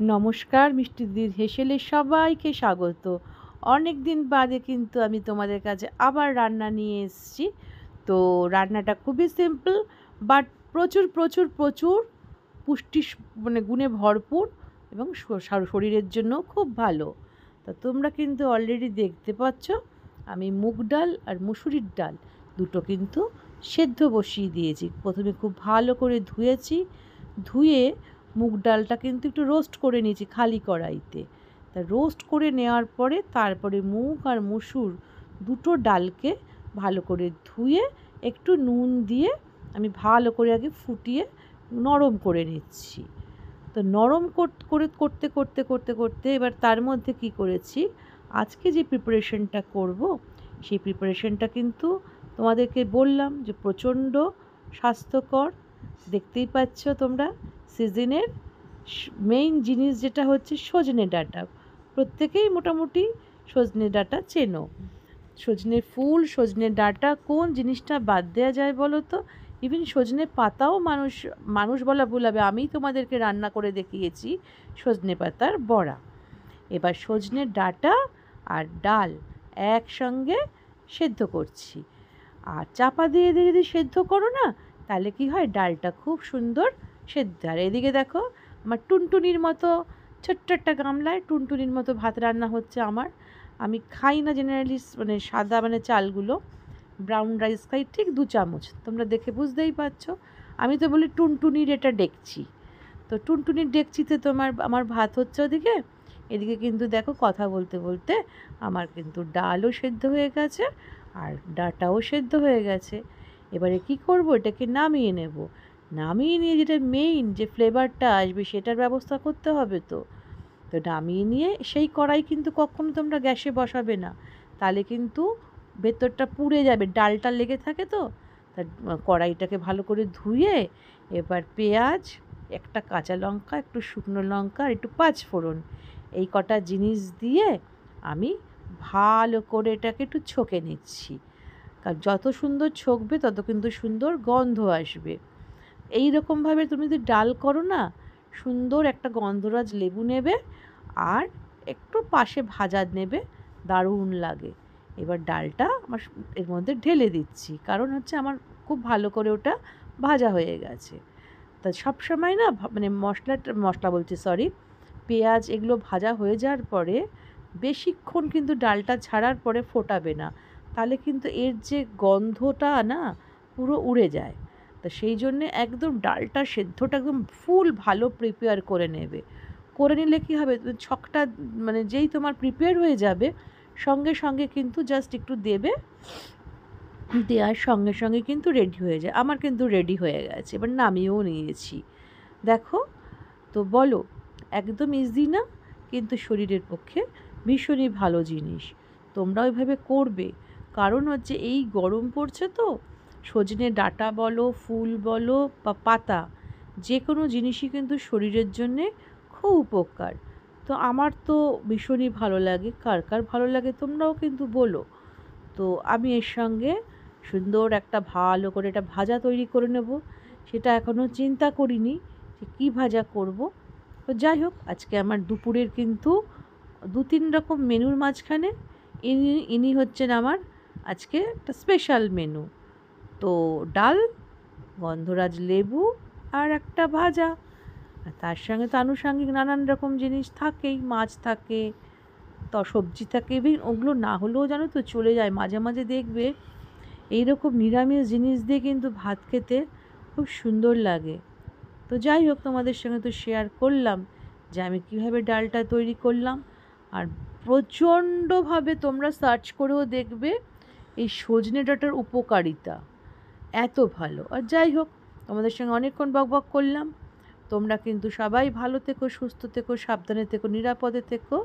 নমস্কার, মিষ্টি দিদির হেসেলে সবাইকে স্বাগত। অনেক দিন বাদে কিন্তু আমি তোমাদের কাছে আবার রান্না নিয়ে এসেছি। তো রান্নাটা খুবই সিম্পল, বাট প্রচুর প্রচুর প্রচুর পুষ্টি গুণে ভরপুর এবং শরীরের জন্য খুব ভালো। তা তোমরা কিন্তু অলরেডি দেখতে পাচ্ছ আমি মুগ ডাল আর মুসুরির ডাল দুটো কিন্তু সেদ্ধ বসিয়ে দিয়েছি। প্রথমে খুব ভালো করে ধুয়ে মুগ ডালটা কিন্তু একটু রোস্ট করে নিয়েছি খালি কড়াইতে। তা রোস্ট করে নেওয়ার পরে তারপরে মুগ আর মসুর দুটো ডালকে ভালো করে ধুয়ে একটু নুন দিয়ে আমি ভালো করে আগে ফুটিয়ে নরম করে নিচ্ছি। তো নরম করতে করতে করতে করতে এবার তার মধ্যে কি করেছি, আজকে যে প্রিপারেশনটা করব সেই প্রিপারেশনটা কিন্তু তোমাদেরকে বললাম যে প্রচণ্ড স্বাস্থ্যকর। দেখতেই পাচ্ছ তোমরা, সিজনের মেইন জিনিস যেটা হচ্ছে সজনে ডাঁটা। প্রত্যেকেই মোটামুটি সজনে ডাঁটা চেনো। সজনে ফুল, সজনে ডাঁটা, কোন জিনিসটা বাদ দেওয়া যায় বলো তো? ইভেন সজনে পাতাও মানুষ বলা ভুল হবে, আমিই তোমাদেরকে রান্না করে দেখিয়েছি সজনে পাতার বড়া। এবার সজনে ডাঁটা আর ডাল একসঙ্গে সেদ্ধ করছি। আর চাপা দিয়ে দিয়ে যদি সেদ্ধ করো না, তাহলে কি হয়, ডালটা খুব সুন্দর সেদ্ধ। আর এদিকে দেখো আমার টুনটুনির মতো ছোট্ট একটা গামলায় টুনটুনির মতো ভাত রান্না হচ্ছে আমার। আমি খাই না জেনারেলি সাদা চালগুলো, ব্রাউন রাইস খাই ঠিক 2 চামচ। তোমরা দেখে বুঝতেই পারছো, আমি তো বলি টুনটুনির এটা ডেকচি। তো টুনটুনির ডেকচিতে আমার ভাত হচ্ছে ওদিকে। এদিকে কিন্তু দেখো কথা বলতে বলতে আমার কিন্তু ডালও সেদ্ধ হয়ে গেছে আর ডাঁটাও সেদ্ধ হয়ে গেছে। এবারে কি করব, এটাকে নামিয়ে নেব। নামিয়ে নিয়ে যেটা মেইন যে ফ্লেভারটা আসবে সেটার ব্যবস্থা করতে হবে। তো নামিয়ে নিয়ে সেই কড়াই কিন্তু কখনো তোমরা গ্যাসে বসাবে না, তাহলে কিন্তু ভেতরটা পুড়ে যাবে, ডালটা লেগে থাকে। তো তা কড়াইটাকে ভালো করে ধুয়ে এবার পেঁয়াজ, একটা কাঁচা লঙ্কা, একটু শুকনো লঙ্কা আর একটু 5 ফোড়ন, এই কটা জিনিস দিয়ে আমি ভালো করে এটাকে একটু ছকে নিচ্ছি। কারণ যত সুন্দর ছকবে তত কিন্তু সুন্দর গন্ধ আসবে। এই রকমভাবে তুমি যদি ডাল করো না, সুন্দর একটা গন্ধরাজ লেবু নেবে আর একটু পাশে ভাজা নেবে, দারুণ লাগে। এবার ডালটা আমার এর মধ্যে ঢেলে দিচ্ছি, কারণ হচ্ছে আমার খুব ভালো করে ওটা ভাজা হয়ে গেছে। তা সবসময় না মশলা বলছি সরি, পেঁয়াজ এগুলো ভাজা হয়ে যাওয়ার পরে বেশিক্ষণ কিন্তু ডালটা ছাড়ার পরে ফোটাবে না, তাহলে কিন্তু এর যে গন্ধটা না পুরো উড়ে যায়। তা সেই জন্যে একদম ডালটা সেদ্ধটা একদম ফুল ভালো প্রিপেয়ার করে নেবে। করে নিলে কী হবে, ছকটা যেই তোমার প্রিপেয়ার হয়ে যাবে সঙ্গে সঙ্গে কিন্তু জাস্ট একটু দেবে, দেওয়ার সঙ্গে সঙ্গে কিন্তু রেডি হয়ে যায়। আমার কিন্তু রেডি হয়ে গেছে, এবার নামিয়েও নিয়েছি। দেখো তো বলো, একদম ইজি না, কিন্তু শরীরের পক্ষে ভীষণই ভালো জিনিস। তোমরা ওইভাবে করবে, কারণ হচ্ছে এই গরম পড়ছে তো সজনে ডাঁটা বলো, ফুল বলো বা পাতা, যে কোনো জিনিসই কিন্তু শরীরের জন্যে খুব উপকার। তো আমার তো ভীষণই ভালো লাগে, কার কার ভালো লাগে তোমরাও কিন্তু বলো। তো আমি এর সঙ্গে সুন্দর একটা ভালো করে একটা ভাজা তৈরি করে নেব। সেটা এখনও চিন্তা করিনি যে কী ভাজা করব। তো যাই হোক, আজকে আমার দুপুরের কিন্তু 2-3 রকম মেনুর মাঝখানে ইনি হচ্ছেন আমার আজকে একটা স্পেশাল মেনু। তো ডাল, গন্ধরাজ লেবু আর একটা ভাজা। আর তার সঙ্গে তো আনুষঙ্গিক নানান রকম জিনিস থাকেই, মাছ থাকে, তো সবজি থাকে। ইভেন ওগুলো না হলেও জানো তো চলে যায়, মাঝে মাঝে দেখবে এইরকম নিরামিষ জিনিস দিয়ে কিন্তু ভাত খেতে খুব সুন্দর লাগে। তো যাই হোক, তোমাদের সঙ্গে তো শেয়ার করলাম যে আমি কীভাবে ডালটা তৈরি করলাম। আর প্রচণ্ডভাবে তোমরা সার্চ করেও দেখবে এই সজনে ডাঁটার উপকারিতা এত ভালো। আর যাই হোক, তোমাদের সঙ্গে অনেকক্ষণ বকবক করলাম। তোমরা কিন্তু সবাই ভালো থেকো, সুস্থ থেকো, সাবধানে থেকো, নিরাপদে থেকো।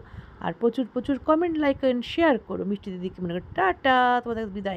আর প্রচুর প্রচুর কমেন্ট, লাইক অ্যান্ড শেয়ার করো। মিষ্টি দিদিকে মনে করো টাটা, তোমাদের বিদায়।